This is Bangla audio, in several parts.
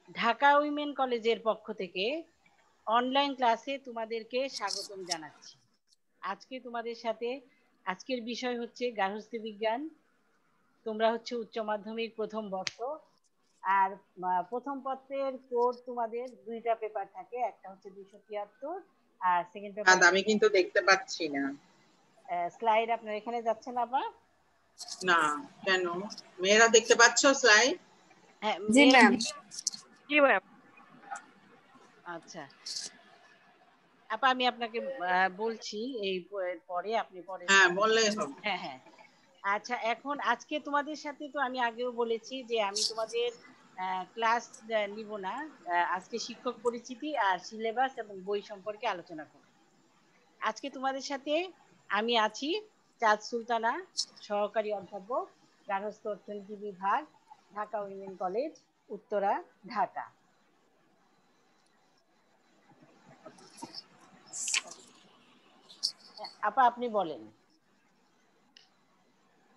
ঢাকা উইমেন কলেজের পক্ষ থেকে অনলাইন ক্লাসে তোমাদেরকে স্বাগতম জানাচ্ছি। আজকে তোমাদের সাথে আজকের বিষয় হচ্ছে গার্হস্থ্য বিজ্ঞান। তোমরা হচ্ছে উচ্চ মাধ্যমিক প্রথম বর্ষ। আর প্রথম পত্রের কোড তোমাদের দুইটা পেপার থাকে, একটা হচ্ছে 273 আর সেকেন্ড পেপার। আমি কিন্তু দেখতে পাচ্ছি না স্লাইড। আপনার এখানে যাচ্ছে না আবার? না কেন? মেয়েরা দেখতে পাচ্ছ স্লাইড? হ্যাঁ জি ম্যাম। জি ম্যাম। আচ্ছা আপা, আমি আপনাকে বলছি এই পরে, আপনি পরে। হ্যাঁ বললেই হবে। হ্যাঁ হ্যাঁ। আচ্ছা, এখন আজকে তোমাদের সাথে তো আমি আগেও বলেছি যে আমি তোমাদের ক্লাস নিব না। আজকে শিক্ষক পরিচিতি আর সিলেবাস এবং বই সম্পর্কে আলোচনা করব। আজকে তোমাদের সাথে আমি আছি চাঁদ সুলতানা, সহকারী অধ্যাপক, গার্হস্থ্য অর্থনীতি বিভাগ, ঢাকা উইমেন কলেজ, উত্তরা, ঢাকা। আপা আপনি বলেন।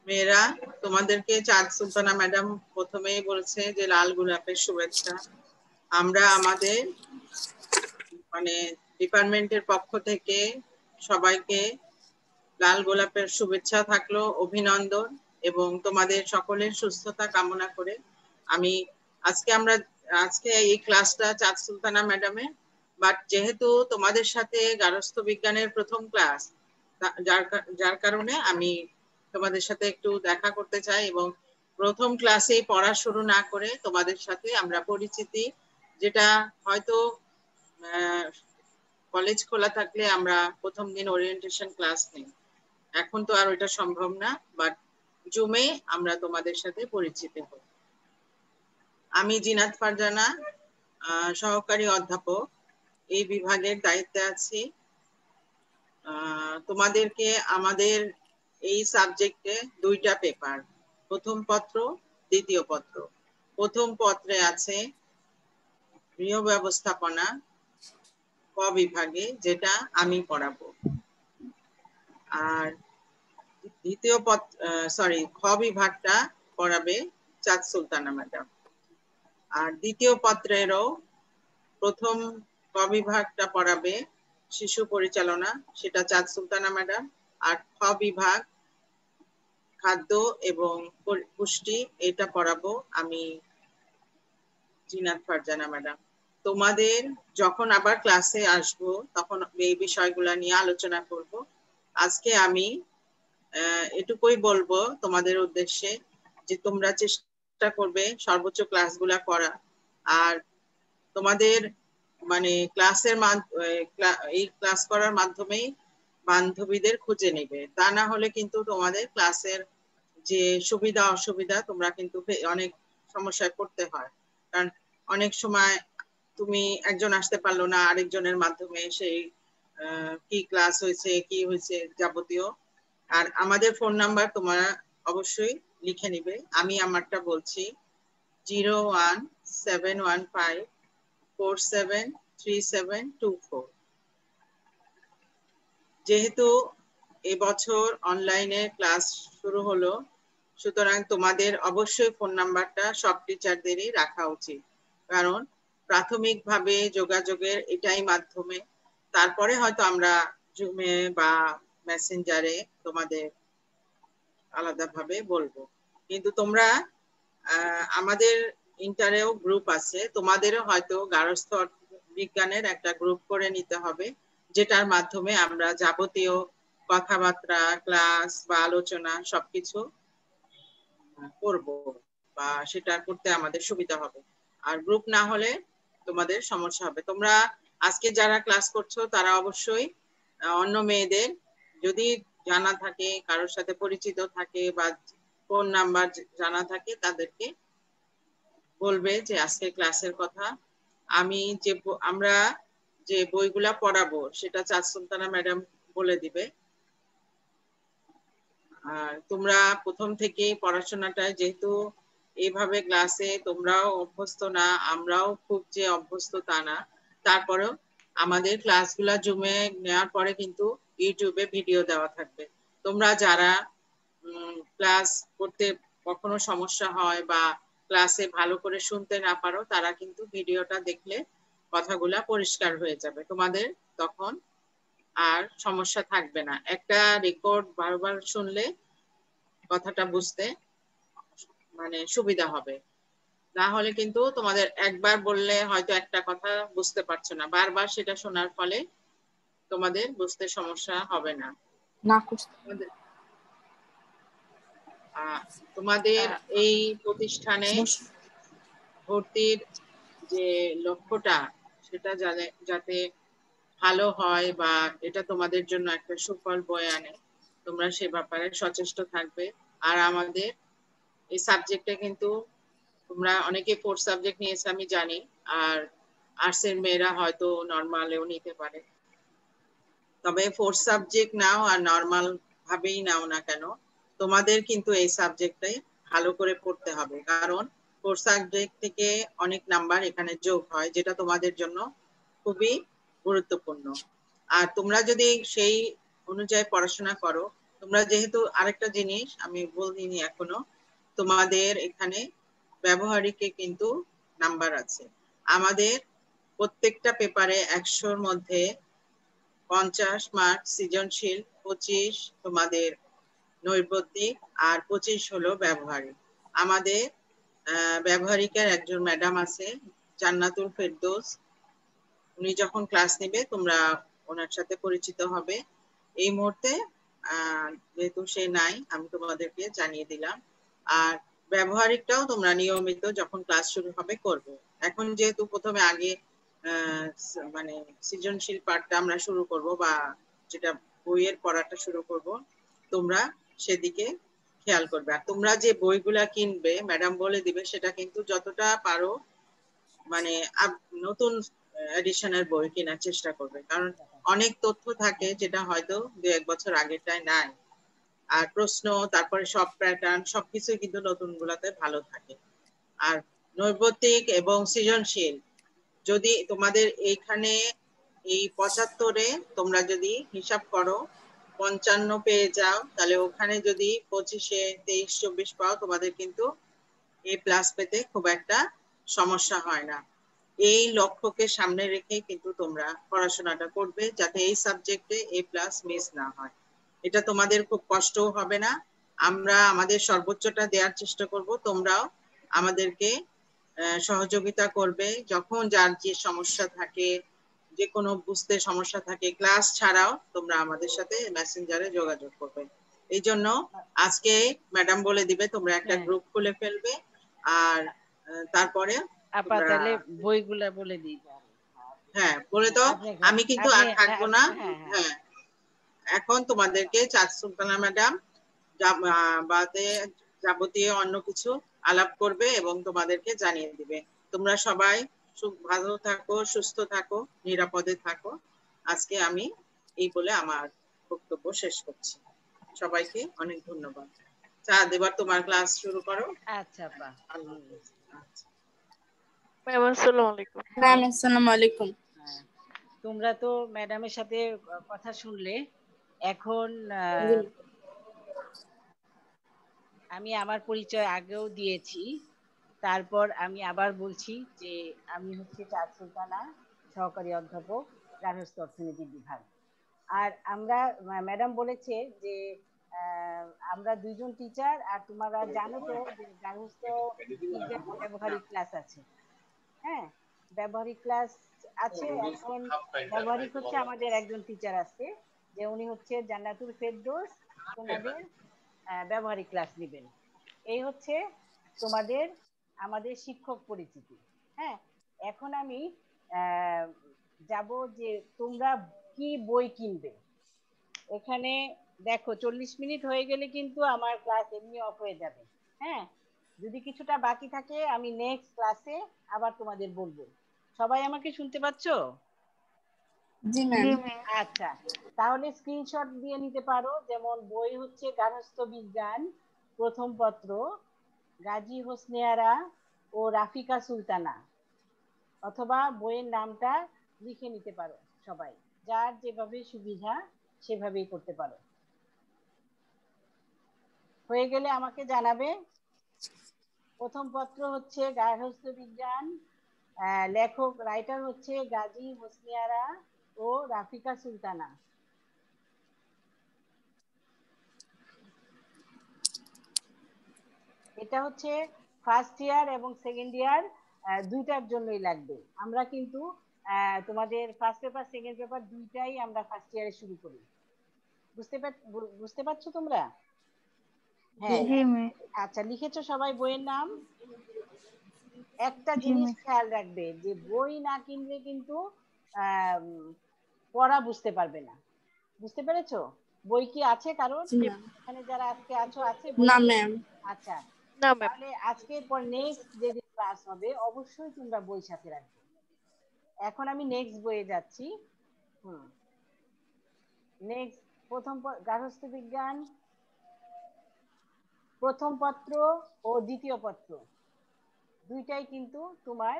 মেয়েরা, তোমাদেরকে চাঁদ সুলতানা ম্যাডাম প্রথমেই বলছে যে লাল গোলাপের শুভেচ্ছা। আমরা আমাদের ডিপার্টমেন্টের পক্ষ থেকে সবাইকে লাল গোলাপের শুভেচ্ছা থাকলো, অভিনন্দন, এবং তোমাদের সকলের সুস্থতা কামনা করে আমি আজকে এই ক্লাসটা চাঁদ সুলতানা ম্যাডামের, বাট যেহেতু তোমাদের সাথে গার্হস্থ্য বিজ্ঞানের প্রথম ক্লাস, যার কারণে আমি তোমাদের সাথে একটু দেখা করতে চাই এবং প্রথম ক্লাসে পড়া শুরু না করে তোমাদের সাথে আমরা পরিচিতি, যেটা হয়তো কলেজ খোলা থাকলে আমরা প্রথম দিন ওরিয়েন্টেশন ক্লাস নেই, এখন তো আর ওইটা সম্ভব না, বাট জুমে আমরা তোমাদের সাথে পরিচিত হই। আমি জিনাত ফারজানা, সহকারী অধ্যাপক, এই বিভাগের দায়িত্বে আছি। তোমাদেরকে আমাদের এই সাবজেক্টে দুইটা পেপার, প্রথম পত্র, দ্বিতীয় পত্র। প্রথম পত্রে আছে গৃহ ব্যবস্থাপনা ক বিভাগে, যেটা আমি পড়াবো, আর খ বিভাগটা পড়াবে চাঁদ সুলতানা ম্যাডাম। আর দ্বিতীয় পত্রেরও প্রথম ক বিভাগটা পড়াবে শিশু পরিচালনা, সেটা চাঁদ সুলতানা ম্যাডাম। আর খ বিভাগ খাদ্য এবং পুষ্টি, এটা পড়াবো আমি জিনাত ফারজানা ম্যাডাম। তোমাদের যখন আবার ক্লাসে আসবো তখন এই বিষয়গুলো নিয়ে আলোচনা করব। আজকে আমি এটুকুই বলবো তোমাদের উদ্দেশ্যে যে তোমরা চেষ্টা করবে সর্বোচ্চ ক্লাসগুলা করা, আর তোমাদের এই ক্লাস করার মাধ্যমেই বান্ধবীদের খুঁজে নেবে, তা না হলে কিন্তু তোমাদের ক্লাসের যে সুবিধা অসুবিধা তোমরা কিন্তু অনেক সমস্যায় পড়তে হয়। কারণ অনেক সময় তুমি একজন আসতে পারলো না, আরেকজনের মাধ্যমে সেই কি ক্লাস হয়েছে, কি হয়েছে যাবতীয়। আর আমাদের ফোন নাম্বার তোমরা অবশ্যই লিখে নিবে। আমি আমারটা বলছি, 01715473724। যেহেতু এবছর অনলাইনে ক্লাস শুরু হলো, সুতরাং তোমাদের অবশ্যই ফোন নাম্বারটা সব টিচারদেরই রাখা উচিত, কারণ প্রাথমিকভাবে যোগাযোগের এটাই মাধ্যমে। তারপরে হয়তো আমরা জুমে বা মেসেঞ্জারে তোমাদের আলাদাভাবে বলবো। কিন্তু তোমরা আমাদের ইন্টারেও গ্রুপ আছে, তোমাদেরও হয়তো গার্হস্থ্য বিজ্ঞানের একটা গ্রুপ করে নিতে হবে, যেটার মাধ্যমে আমরা যাবতীয় কথাবার্তা, ক্লাস বা আলোচনা সবকিছু করব, বা সেটা করতে আমাদের সুবিধা হবে। আর গ্রুপ না হলে তোমাদের সমস্যা হবে। তোমরা আজকে যারা ক্লাস করছো তারা অবশ্যই অন্য মেয়েদের যদি জানা থাকে, কারোর সাথে পরিচিত থাকে বা ফোন নাম্বার জানা থাকে, তাদেরকে বলবে যে আজকে ক্লাসের কথা। আমরা যে বইগুলা পড়াবো সেটা চাঁদ সুলতানা ম্যাডাম বলে দিবে। আর তোমরা প্রথম থেকে পড়াশোনাটা, যেহেতু এইভাবে ক্লাসে তোমরাও অভ্যস্ত না, আমরাও খুব যে অভ্যস্ত তা না, তারপরেও আমাদের ক্লাসগুলা জুমে নেওয়ার পরে কিন্তু ইউটিউবে ভিডিও দেওয়া থাকবে। তোমরা যারা ক্লাস করতে কখনো সমস্যা হয় বা ক্লাসে ভালো করে শুনতে না পারো তারা কিন্তু ভিডিওটা দেখলে কথাগুলা পরিষ্কার হয়ে যাবে, তোমাদের তখন আর সমস্যা থাকবে না। একটা রেকর্ড বারবার শুনলে কথাটা বুঝতে মানে সুবিধা হবে। না হলে কিন্তু তোমাদের একবার বললে হয়তো একটা কথা বুঝতে পারছো না, বারবার সেটা শোনার ফলে তোমাদের বুঝতে সমস্যা হবে না। তোমাদের এই প্রতিষ্ঠানে ভর্তির যে লক্ষ্যটা সেটা যাতে ভালো হয় বা এটা তোমাদের জন্য একটা সুফল বয়ে আনে, তোমরা সে ব্যাপারে সচেষ্ট থাকবে। আর আমাদের এই সাবজেক্টে কিন্তু তোমরা অনেকে 4 সাবজেক্ট নিয়েছে আমি জানি, আর আর্টস এর মেয়েরা হয়তো নর্মালেও নিতে পারে। তবে 4 সাবজেক্ট নাও আর নর্মাল ভাবেই নাও না কেন, তোমাদের কিন্তু এই সাবজেক্টে ভালো করে পড়তে হবে, কারণ 4 সাবজেক্ট থেকে অনেক নাম্বার এখানে যোগ হয়, যেটা তোমাদের জন্য খুবই গুরুত্বপূর্ণ। আর তোমরা যদি সেই অনুযায়ী পড়াশোনা করো, তোমরা যেহেতু আরেকটা জিনিস আমি বলিনি এখনো, তোমাদের এখানে ব্যবহারিকে কিন্তু নাম্বার আছে। আমাদের প্রত্যেকটা পেপারে 100-র মধ্যে 50 মার্ক সৃজনশীল, 25 তোমাদের নৈর্ব্যক্তিক, আর 25 হলো ব্যবহারিক। আমাদের ব্যবহারিকের একজন ম্যাডাম আছে জান্নাতুল ফেরদৌস, উনি যখন ক্লাস নেবে তোমরা ওনার সাথে পরিচিত হবে। এই মুহূর্তে যেহেতু সে নাই আমি তোমাদেরকে জানিয়ে দিলাম। আর ব্যবহারিকটাও তোমরা নিয়মিত যখন ক্লাস শুরু হবে করবে। এখন যেহেতু প্রথমে আগে মানে সৃজনশীল পাঠটা আমরা শুরু করব বা যেটা বইয়ের পড়াটা শুরু করব, তোমরা সেদিকে খেয়াল করবে। আর তোমরা যে বইগুলা কিনবে ম্যাডাম বলে দিবে, সেটা কিন্তু যতটা পারো মানে নতুন এডিশনের বই কেনার চেষ্টা করবে, কারণ অনেক তথ্য থাকে যেটা হয়তো 2-1 বছর আগেরটাই নাই। আর প্রশ্ন, তারপরে সব প্যাটার্ন সবকিছু কিন্তু নতুন গুলাতে ভালো থাকে। আর নৈর্ব্যক্তিক এবং সৃজনশীল যদি তোমাদের এইখানে এই 75-এ তোমরা যদি হিসাব করো 55 পেয়ে যাও, তাহলে ওখানে যদি 25-এ 23-24 পাও, তোমাদের কিন্তু A+ পেতে খুব একটা সমস্যা হয় না। এই লক্ষ্যকে সামনে রেখে কিন্তু তোমরা পড়াশোনাটা করবে, যাতে এই সাবজেক্টে A+ মিস না হয়। এটা তোমাদের খুব কষ্টও হবে না, আমরা আমাদের সর্বোচ্চটা দেওয়ার চেষ্টা করব, তোমরাও আমাদেরকে সহযোগিতা করবে। যখন যার যে সমস্যা থাকে, যে কোনো বুঝতে সমস্যা থাকে, ক্লাস ছাড়াও তোমরা আমাদের সাথে মেসেঞ্জারে যোগাযোগ করবে। এই জন্য আজকে ম্যাডাম বলে দিবে তোমরা একটা গ্রুপ খুলে ফেলবে। আর তারপরে আপা তাহলে বইগুলা বলে দিই। হ্যাঁ বলে দাও, আমি কিন্তু আর থাকবো না। হ্যাঁ, এখন তোমাদেরকে চাঁদ সুলতানা ম্যাডাম বাদে যাবতীয় অন্য কিছু আলাপ করবে এবং তোমাদেরকে জানিয়ে দিবে। তোমরা সবাই ভালো থাকো, সুস্থ থাকো, নিরাপদে থাকো। আজকে আমি এই বলে আমার বক্তব্য শেষ করছি। সবাইকে অনেক ধন্যবাদ। চাঁদ, এবার তোমার ক্লাস শুরু করো। আচ্ছা আপা। ম্যাম আসসালামু আলাইকুম। ম্যাম আসসালামু আলাইকুম। তোমরা তো ম্যাডামের সাথে কথা শুনলে, এখন আমি আমার পরিচয় আগেও দিয়েছি, তারপর আমি আবার বলছি যে আমি হচ্ছে চাঁদ সুলতানা, সহকারী অধ্যাপক, গার্হস্থ্য অর্থনীতি বিভাগ। আর আমরা ম্যাডাম বলেছে যে আমরা 2 জন টিচার, আর তোমরা জানো তো যে গার্হস্থ্য বিজ্ঞান ব্যবহারিক ক্লাস আছে। হ্যাঁ, ব্যবহারিক ক্লাস আছে। এখন ব্যবহারিক হচ্ছে আমাদের একজন টিচার আছে, যে উনি হচ্ছে জান্নাতুল ফেরদৌস, তোমাদের ব্যবহারিক ক্লাস নেবেন। এই হচ্ছে তোমাদের আমাদের শিক্ষক পরিচিতি। হ্যাঁ, এখন আমি যাব যে তোমরা কি বই কিনবে। এখানে দেখো 40 মিনিট হয়ে গেলে কিন্তু আমার ক্লাস এমনি অফ হয়ে যাবে। হ্যাঁ, যদি কিছুটা বাকি থাকে আমি নেক্সট ক্লাসে আবার তোমাদের বলবো। সবাই আমাকে শুনতে পাচ্ছো? জি ম্যাম। আচ্ছা, তাহলে স্ক্রিনশট দিয়ে নিতে পারো। যেমন বই হচ্ছে গার্হস্থ্য বিজ্ঞান প্রথম পত্র, গাজী হোসনে আরা ও রাফিকা সুলতানা, অথবা বইয়ের নামটা লিখে নিতে পারো। সবাই যার যেভাবে সুবিধা সেভাবেই করতে পারো। হয়ে গেলে আমাকে জানাবে। প্রথম পত্র হচ্ছে গার্হস্থ্য বিজ্ঞান, লেখক রাইটার হচ্ছে গাজী হোসনিয়ারা ও রাফিকা সুলতানা। এটা হচ্ছে ফার্স্ট ইয়ার এবং সেকেন্ড ইয়ার দুইটার জন্যই লাগবে। আমরা কিন্তু তোমাদের ফার্স্ট পেপার সেকেন্ড পেপার দুইটাই আমরা ফার্স্ট ইয়ারে শুরু করি। বুঝতে পারছো তোমরা? হ্যাঁ, আচ্ছা লিখেছো সবাই বইয়ের নাম? একটা জিনিস খেয়াল রাখবে যে বই না কিনলে কিন্তু পড়া বুঝতে পারবে না। বুঝতে পেরেছো? বই কি আছে কারণ? এখানে যারা আজকে আছো আছে বই? না ম্যাম। আচ্ছা, তাহলে আজকের পর নেক্সট যেদিন ক্লাস হবে অবশ্যই তোমরা বই সাথে রাখবে। এখন আমি নেক্সট বইয়ে যাচ্ছি। নেক্সট প্রথম গার্হস্থ্য বিজ্ঞান প্রথম পত্র ও দ্বিতীয় পত্র দুইটাই কিন্তু তোমার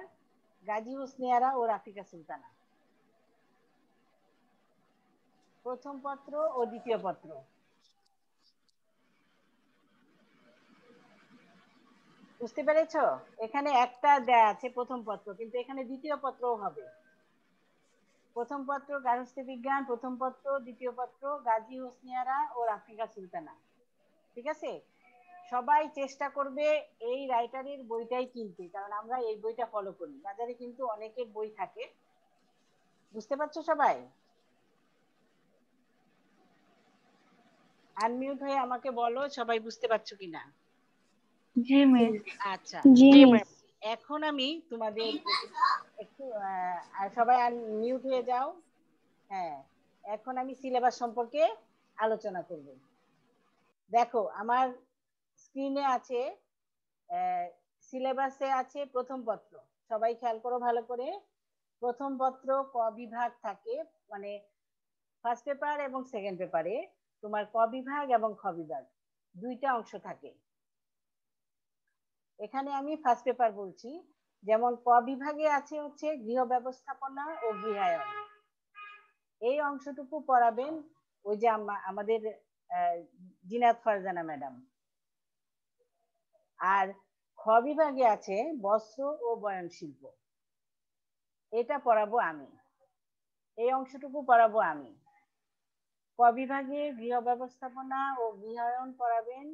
গাজী হোসনিয়ারা ও রাফিকা সুলতানা। প্রথম পত্র ও দ্বিতীয় পত্র বুঝতে পেরেছো? এখানে একটা দেয়া আছে প্রথম পত্র, কিন্তু এখানে দ্বিতীয় পত্রও হবে। প্রথম পত্র গার্হস্থ্য বিজ্ঞান প্রথম পত্র, দ্বিতীয় পত্র গাজী হোসনিয়ারা ও রাফিকা সুলতানা। ঠিক আছে? সবাই চেষ্টা করবে এই রাইটারের বইটাই কিনতে, কারণ আমরা এই বইটা ফলো করি। বাজারে কিন্তু অনেকের বই থাকে। বুঝতে পারছো সবাই? আনমিউট হয়ে আমাকে বলো সবাই বুঝতে পারছো কিনা। জি ম্যাম। আচ্ছা, জি ম্যাম। এখন আমি তোমাদের একটু সবাই মিউট হয়ে যাও। হ্যাঁ, এখন আমি সিলেবাস সম্পর্কে আলোচনা করব। দেখো আমার স্ক্রিনে আছে সিলেবাসে আছে প্রথম পত্র। সবাই খেয়াল করো ভালো করে। প্রথম পত্র ক বিভাগ থাকে, মানে ফার্স্ট পেপার এবং সেকেন্ড পেপারে তোমার ক বিভাগ এবং খ বিভাগ দুইটা অংশ থাকে। এখানে আমি ফার্স্ট পেপার বলছি। যেমন ক বিভাগে আছে হচ্ছে গৃহ ব্যবস্থাপনা ও গৃহায়ন। এই অংশটুকু পড়াবেন ওই যে আমাদের জিনাত ফারজানা ম্যাডাম। আর খ বিভাগে আছে বস্ত্র ও বয়ন শিল্প, এটা পড়াবো আমি। এই অংশটুকু পড়াবো আমি। ক বিভাগে গৃহ ব্যবস্থাপনা ও গৃহায়ন পড়াবেন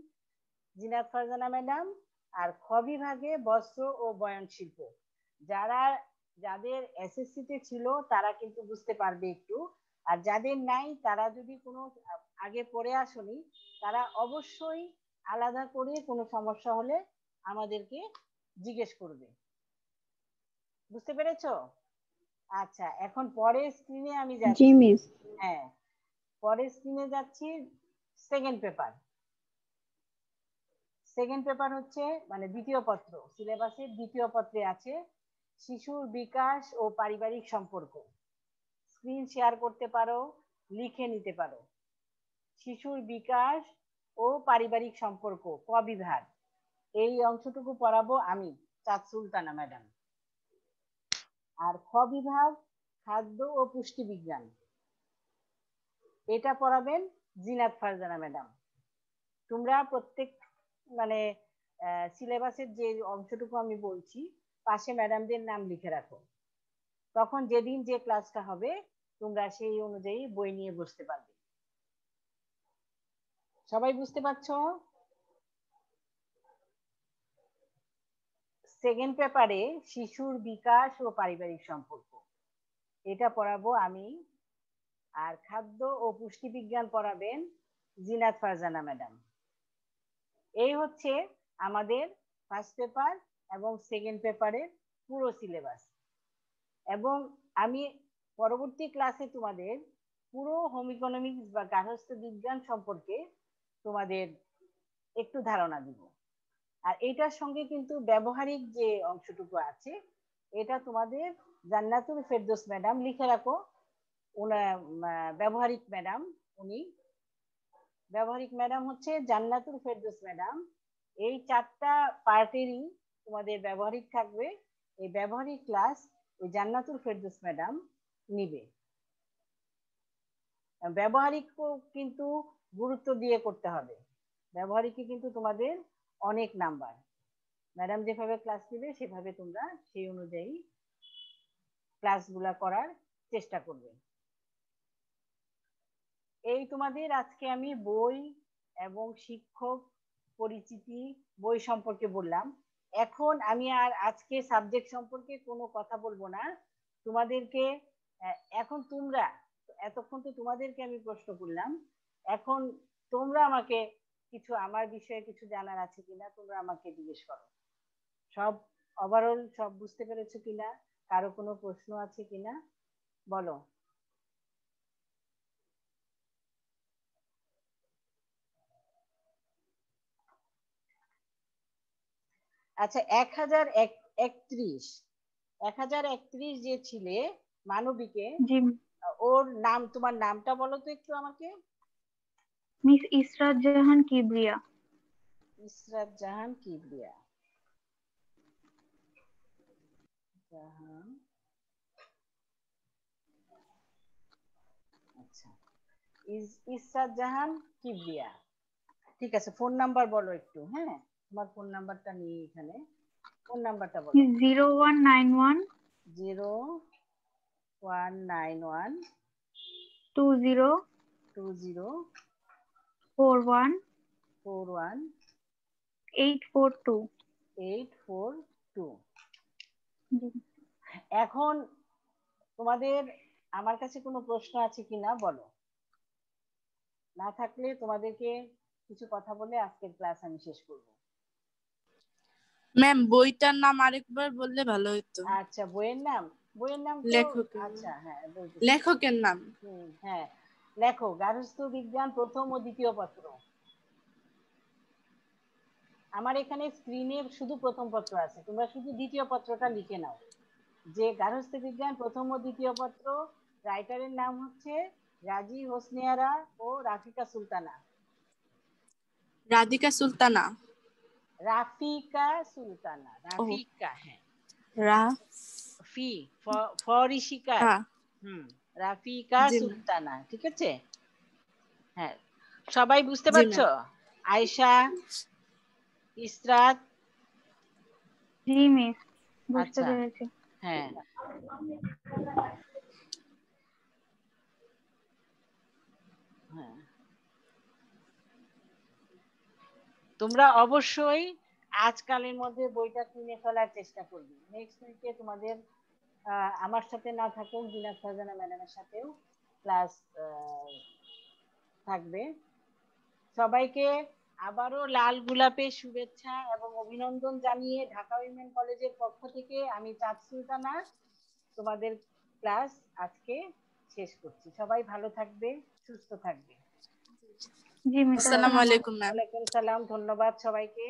জিনাত ফারজানা ম্যাডাম। আর খ বিভাগে বস্ত্র ও বয়ন শিল্প। যাদের এসএসসি তে ছিল তারা কিন্তু বুঝতে পারবে একটু, আর যাদের নাই তারা যদি কোনো আগে পড়ে আসনি তারা অবশ্যই আলাদা করে কোনো সমস্যা হলে আমাদেরকে জিজ্ঞেস করবে। বুঝতে পেরেছো? আচ্ছা, এখন পরের স্ক্রিনে আমি যাচ্ছি। হ্যাঁ, পরের স্ক্রিনে যাচ্ছি। Second paper. সেকেন্ড পেপার হচ্ছে মানে দ্বিতীয় পত্র, সিলেবাসের দ্বিতীয় পত্রে আছে শিশুর বিকাশ ও পারিবারিক সম্পর্ক। স্ক্রিন শেয়ার করতে পারো, লিখে নিতে পারো। শিশুর বিকাশ ও পারিবারিক সম্পর্ক ক বিভাগ, এই অংশটুকু পড়াবো আমি চাঁদ সুলতানা ম্যাডাম। আর খ বিভাগ খাদ্য ও পুষ্টি বিজ্ঞান, এটা পড়াবেন জিনাত ফারজানা ম্যাডাম। তোমরা প্রত্যেক মানে সিলেবাসের যে অংশটুকু আমি বলছি পাশে ম্যাডামদের নাম লিখে রাখো। তখন যেদিন যে ক্লাসটা হবে তোমরা সেই অনুযায়ী বই নিয়ে বসতে পারবে। সবাই বুঝতে পারছো? সেকেন্ড পেপারে শিশুর বিকাশ ও পারিবারিক সম্পর্ক, এটা পড়াবো আমি। আর খাদ্য ও পুষ্টি বিজ্ঞান পড়াবেন জিনাত ফারজানা ম্যাডাম। এই হচ্ছে আমাদের ফার্স্ট পেপার এবং সেকেন্ড পেপারের পুরো সিলেবাস। এবং আমি পরবর্তী ক্লাসে তোমাদের পুরো হোম ইকোনমিক্স বা গার্হস্থ্য বিজ্ঞান সম্পর্কে তোমাদের একটু ধারণা দিব। আর এটার সঙ্গে কিন্তু ব্যবহারিক যে অংশটুকু আছে এটা তোমাদের জান্নাতুল ফেরদৌস ম্যাডাম লিখে রাখো। ব্যবহারিক ম্যাডাম, উনি ব্যবহারিক ম্যাডাম হচ্ছে জান্নাতুল ফেরদৌস ম্যাডাম। এই চারটা পার্টেরই তোমাদের ব্যবহারিক থাকবে। এই ব্যবহারিক ক্লাস ওই জান্নাতুল ফেরদৌস ম্যাডাম নিবে। ব্যবহারিক কিন্তু গুরুত্ব দিয়ে করতে হবে। ব্যবহারিকে কিন্তু তোমাদের অনেক নাম্বার। ম্যাডাম যেভাবে ক্লাস দিবে সেভাবে তোমরা সেই অনুযায়ী ক্লাসগুলা করার চেষ্টা করবে। এই তোমাদের আজকে আমি বই এবং শিক্ষক পরিচিতি বই সম্পর্কে বললাম। এখন আমি আর আজকে সাবজেক্ট সম্পর্কে কোনো কথা বলবো না। তোমাদেরকে এখন তোমরা এতক্ষণ তো তোমাদেরকে আমি প্রশ্ন করলাম, এখন তোমরা আমাকে কিছু আমার বিষয়ে কিছু জানার আছে কিনা তোমরা আমাকে জিজ্ঞেস করো। সব ওভারঅল সব বুঝতে পেরেছো কিনা, কারো কোনো প্রশ্ন আছে কিনা বলো। আচ্ছা 1031 যে ছিলে মানবিকে, জি ওর নাম, তোমার নামটা বলো তো একটু আমাকে। মিস ইসরাত জাহান কিবরিয়া। ইসরাত জাহান কিবরিয়া। জাহান, আচ্ছা ইসরাত জাহান কিবরিয়া, ঠিক আছে। ফোন নাম্বার বলো একটু। হ্যাঁ, তোমার ফোন নাম্বারটা নিয়ে এখানে ফোন নাম্বারটা বলো। 0191 0191 20 20 41 41 842। 842। জি এখন তোমাদের আমার কাছে কোনো প্রশ্ন আছে কিনা বলো, না থাকলে তোমাদেরকে কিছু কথা বলে আজকের ক্লাস আমি শেষ করব। ম্যাম বইটার নাম আরেকবার বললে ভালো হতো। আচ্ছা বইয়ের নাম, বইয়ের নাম তো লেখকের আচ্ছা নাম। হ্যাঁ বলতেছি। লেখকের নাম হ্যাঁ লেখো গার্হস্থ্য বিজ্ঞান প্রথম ও দ্বিতীয় পত্র। আমার এখানে স্ক্রিনে শুধু প্রথম পত্র আছে, তোমরা শুধু দ্বিতীয় পত্রটা লিখে নাও, যে গার্হস্থ্য বিজ্ঞান প্রথম ও দ্বিতীয় পত্র, রাইটারের নাম হচ্ছে রাজি হোসনিয়ারা ও রাফিকা সুলতানা। রাধিকা সুলতানা। রাফিকা সুলতানা, ও রাফিকা, হ্যাঁ রা ফি ফরিশিকার, ফা রাফিকা জি ম্যাম। সুলতানা, ঠিক আছে। হ্যাঁ সবাই বুঝতে জি পারছো? ম্যাম। আয়েশা, ইসরাত, জি মিস, বুঝতে আচ্ছা পেরেছি। হ্যাঁ হ্যাঁ তোমরা অবশ্যই আজকালের মধ্যে বইটা কিনে ফেলার চেষ্টা করবে। নেক্সট উইকে তোমাদের আমার সাথে না থাকুক জিনাত ফারজানা ম্যাডামের সাথেও ক্লাস থাকবে। সবাইকে আবারও লাল গোলাপের শুভেচ্ছা এবং অভিনন্দন জানিয়ে ঢাকা উইমেন কলেজের পক্ষ থেকে আমি চাঁদ সুলতানা তোমাদের ক্লাস আজকে শেষ করছি। সবাই ভালো থাকবে, সুস্থ থাকবে। জি মিস, আসসালামু আলাইকুম ম্যাম। ওয়ালাইকুম সালাম, ধন্যবাদ সবাইকে।